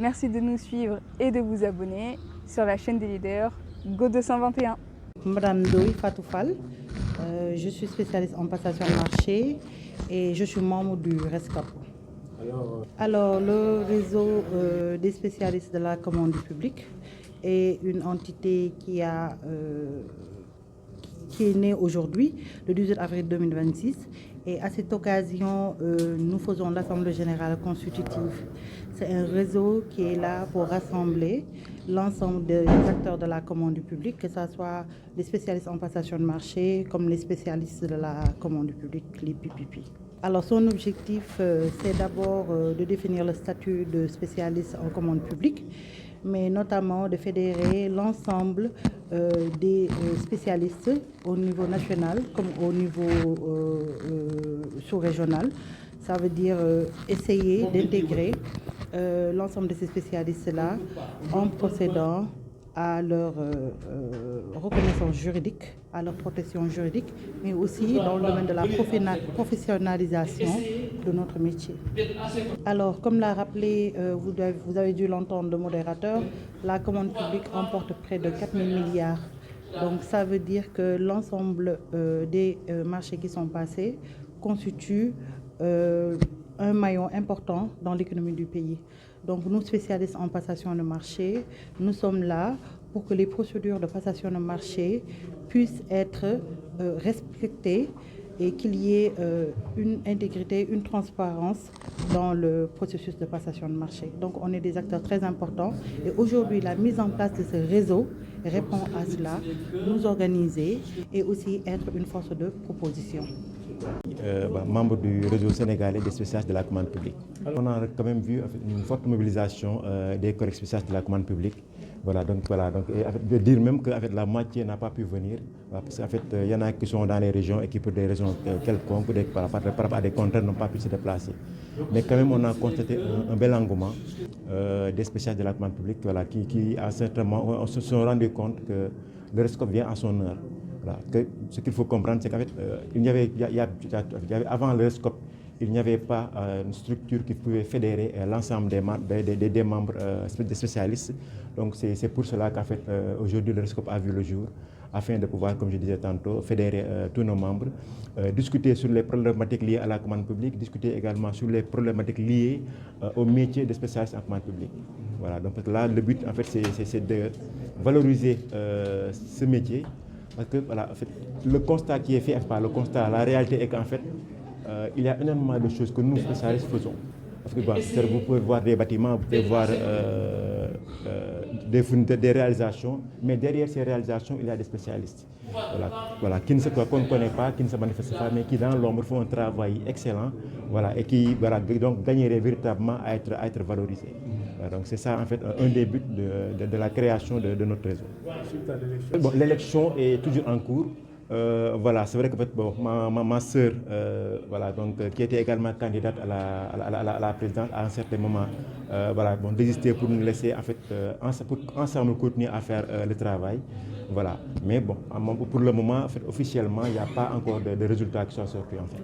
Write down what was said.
Merci de nous suivre et de vous abonner sur la chaîne des leaders Go 221. Madame Ndoye Fatou Fall, je suis spécialiste en passation de marché et je suis membre du RESCAP. Alors, le réseau des spécialistes de la commande publique est une entité qui est née aujourd'hui, le 18 avril 2026. Et à cette occasion, nous faisons l'Assemblée générale constitutive. C'est un réseau qui est là pour rassembler l'ensemble des acteurs de la commande publique, que ce soit les spécialistes en passation de marché, comme les spécialistes de la commande publique, les PPP. Alors son objectif, c'est d'abord de définir le statut de spécialiste en commande publique, mais notamment de fédérer l'ensemble des spécialistes au niveau national comme au niveau sous-régional. Ça veut dire essayer d'intégrer l'ensemble de ces spécialistes-là en procédant à leur reconnaissance juridique, à leur protection juridique, mais aussi dans le domaine de la professionnalisation de notre métier. Alors, comme l'a rappelé, vous avez dû l'entendre, le modérateur, la commande publique emporte près de 4 000 milliards. Donc, ça veut dire que l'ensemble des marchés qui sont passés constituent un maillon important dans l'économie du pays. Donc nous, spécialistes en passation de marché, nous sommes là pour que les procédures de passation de marché puissent être respectées et qu'il y ait une intégrité, une transparence dans le processus de passation de marché. Donc on est des acteurs très importants et aujourd'hui la mise en place de ce réseau répond à cela, nous organiser et aussi être une force de proposition. Membre du réseau sénégalais des spécialistes de la commande publique. On a quand même vu une forte mobilisation des collègues spécialistes de la commande publique. Donc de dire même que la moitié n'a pas pu venir, parce qu'en fait, il y en a qui sont dans les régions et qui pour des raisons quelconques, par rapport à des contraintes, n'ont pas pu se déplacer. Mais quand même, on a constaté un bel engouement des spécialistes de la commande publique qui à un certain moment, on se sont rendu compte que le RESCOP vient à son heure. Voilà. Ce qu'il faut comprendre, c'est qu'en fait, avant le RESCOP, il n'y avait pas une structure qui pouvait fédérer l'ensemble des membres des spécialistes. Donc c'est pour cela qu'en fait, aujourd'hui, le RESCOP a vu le jour, afin de pouvoir, comme je disais tantôt, fédérer tous nos membres, discuter sur les problématiques liées à la commande publique, discuter également sur les problématiques liées au métier de spécialiste en commande publique. Voilà. Donc là, le but, en fait, c'est de valoriser ce métier. Parce que voilà, en fait, le constat qui est fait, la réalité est qu'en fait, il y a énormément de choses que nous, spécialistes, faisons. Parce que vous pouvez voir des bâtiments, vous pouvez voir des réalisations, mais derrière ces réalisations, il y a des spécialistes. Voilà, qu'on ne connaît pas, qui ne se manifestent pas, mais qui dans l'ombre font un travail excellent, voilà, et qui donc gagneraient véritablement à être valorisés. Donc c'est ça en fait un des buts de la création de notre réseau. Bon, l'élection est toujours en cours. Voilà, c'est vrai que ma sœur, qui était également candidate à la présidence à un certain moment, désistait pour nous laisser en fait pour ensemble continuer à faire le travail. Voilà. Mais bon, pour le moment, en fait, officiellement, il n'y a pas encore de résultats qui sont sortis en fait.